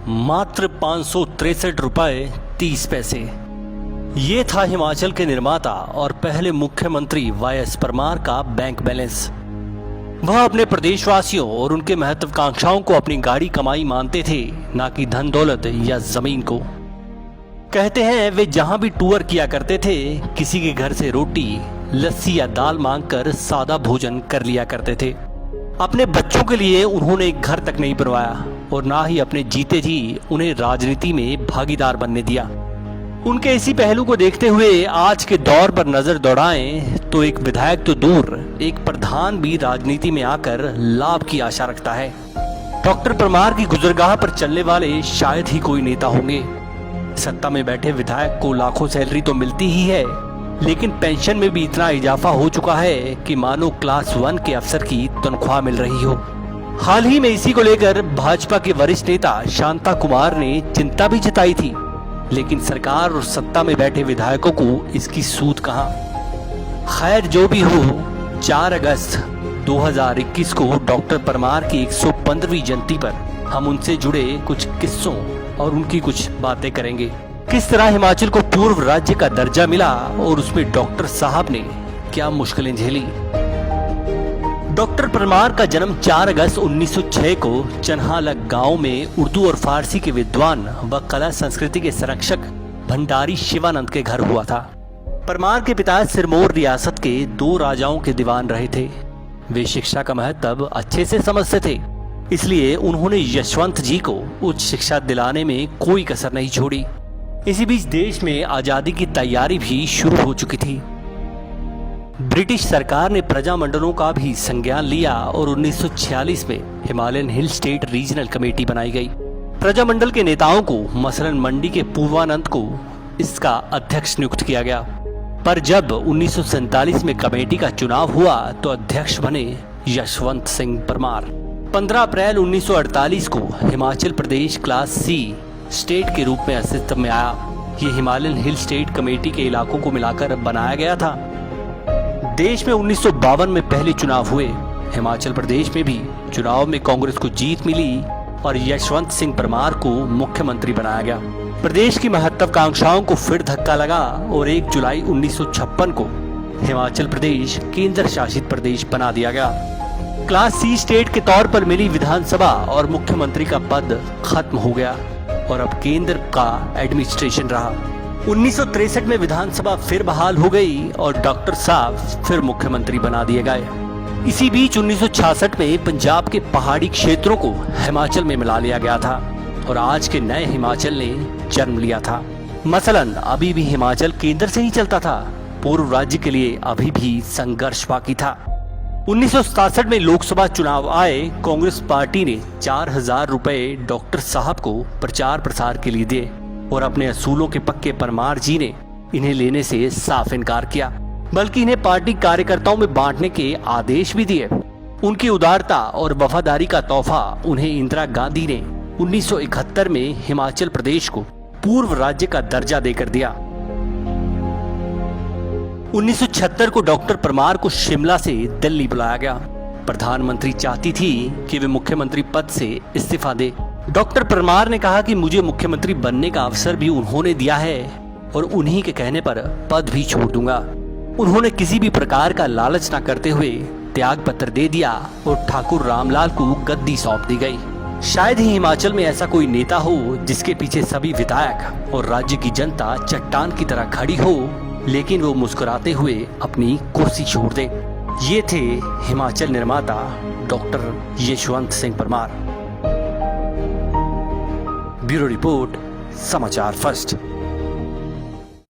मात्र 563 रुपए 30 पैसे। ये था हिमाचल के निर्माता और पहले मुख्यमंत्री वाईएस परमार का बैंक बैलेंस। वह अपने प्रदेशवासियों और उनके महत्वाकांक्षाओं को अपनी गाड़ी कमाई मानते थे, ना कि धन दौलत या जमीन को। कहते हैं वे जहां भी टूर किया करते थे, किसी के घर से रोटी, लस्सी या दाल मांगकर सादा भोजन कर लिया करते थे। अपने बच्चों के लिए उन्होंने एक घर तक नहीं बनवाया और ना ही अपने जीते जी उन्हें राजनीति में भागीदार बनने दिया। उनके इसी पहलू को देखते हुए आज के दौर पर नजर दौड़ाएं तो एक विधायक तो दूर, एक प्रधान भी राजनीति में आकर लाभ की आशा रखता है। डॉक्टर परमार की गुजरगाह पर चलने वाले शायद ही कोई नेता होंगे। सत्ता में बैठे विधायक को लाखों सैलरी तो मिलती ही है, लेकिन पेंशन में भी इतना इजाफा हो चुका है कि मानो क्लास 1 के अफसर की तनख्वाह मिल रही हो। हाल ही में इसी को लेकर भाजपा के वरिष्ठ नेता शांता कुमार ने चिंता भी जताई थी, लेकिन सरकार और सत्ता में बैठे विधायकों को इसकी सूद कहां। खैर जो भी हो, 4 अगस्त 2021 को डॉक्टर परमार की 115वीं जयंती पर हम उनसे जुड़े कुछ किस्सों और उनकी कुछ बातें करेंगे। किस तरह हिमाचल को पूर्व राज्य का दर्जा मिला और उसमें डॉक्टर साहब ने क्या मुश्किलें झेली। डॉक्टर परमार का जन्म 4 अगस्त 1906 को चन्हालग गांव में उर्दू और फारसी के विद्वान व कला संस्कृति के संरक्षक भंडारी शिवानंद के घर हुआ था। परमार के पिता सिरमौर रियासत के 2 राजाओं के दीवान रहे थे। वे शिक्षा का महत्व अच्छे से समझते थे, इसलिए उन्होंने यशवंत जी को उच्च शिक्षा दिलाने में कोई कसर नहीं छोड़ी। इसी बीच देश में आजादी की तैयारी भी शुरू हो चुकी थी। ब्रिटिश सरकार ने प्रजामंडलों का भी संज्ञान लिया और 1946 में Himalayan hill state regional committee बनाई गई। प्रजामंडल के नेताओं को मसलन मंडी के पूर्वानंद को इसका अध्यक्ष नियुक्त किया गया, पर जब 1947 में कमेटी का चुनाव हुआ तो अध्यक्ष बने यशवंत सिंह परमार। 15 अप्रैल 1948 को Himachal Pradesh class C state के रूप में अस्तित्व में आया। ये हिमालयन हिल स्टेट कमेटी के इलाकों को मिलाकर बनाया गया था। देश में 1952 में पहले चुनाव हुए। हिमाचल प्रदेश में भी चुनाव में कांग्रेस को जीत मिली और यशवंत सिंह परमार को मुख्यमंत्री बनाया गया। प्रदेश की महत्वाकांक्षाओं को फिर धक्का लगा और 1 जुलाई 1956 को हिमाचल प्रदेश केंद्र शासित प्रदेश बना दिया गया। क्लास C स्टेट के तौर पर मिली विधानसभा और मुख्यमंत्री का पद खत्म हो गया और अब केंद्र का एडमिनिस्ट्रेशन रहा। 1963 में विधानसभा फिर बहाल हो गई और डॉक्टर साहब फिर मुख्यमंत्री बना दिए गए। इसी बीच 1966 में पंजाब के पहाड़ी क्षेत्रों को हिमाचल में मिला लिया गया था और आज के नए हिमाचल ने जन्म लिया था। मसलन अभी भी हिमाचल केंद्र से ही चलता था। पूर्व राज्य के लिए अभी भी संघर्ष बाकी था। 1967 में लोकसभा चुनाव आए। कांग्रेस पार्टी ने 4000 रुपए डॉक्टर साहब को प्रचार प्रसार के लिए दिए और अपने असूलों के पक्के परमार जी ने इन्हें लेने से साफ इनकार किया, बल्कि इन्हें पार्टी कार्यकर्ताओं में बांटने के आदेश भी दिए। उनकी उदारता और वफादारी का तोहफा उन्हें इंदिरा गांधी ने 1971 में हिमाचल प्रदेश को पूर्व राज्य का दर्जा देकर दिया। 1976 को डॉक्टर परमार को शिमला से दिल्ली बुलाया गया। प्रधानमंत्री चाहती थी कि वे मुख्यमंत्री पद से इस्तीफा दे। डॉक्टर परमार ने कहा कि मुझे मुख्यमंत्री बनने का अवसर भी उन्होंने दिया है और उन्हीं के कहने पर पद भी छोड़ दूंगा। उन्होंने किसी भी प्रकार का लालच न करते हुए त्याग पत्र दे दिया और ठाकुर रामलाल को गद्दी सौंप दी गई। शायद ही हिमाचल में ऐसा कोई नेता हो जिसके पीछे सभी विधायक और राज्य की जनता चट्टान की तरह खड़ी हो, लेकिन वो मुस्कुराते हुए अपनी कुर्सी छोड़ दे। ये थे हिमाचल निर्माता doctor Yashwant Singh Parmar. Bureau report, समाचार फर्स्ट।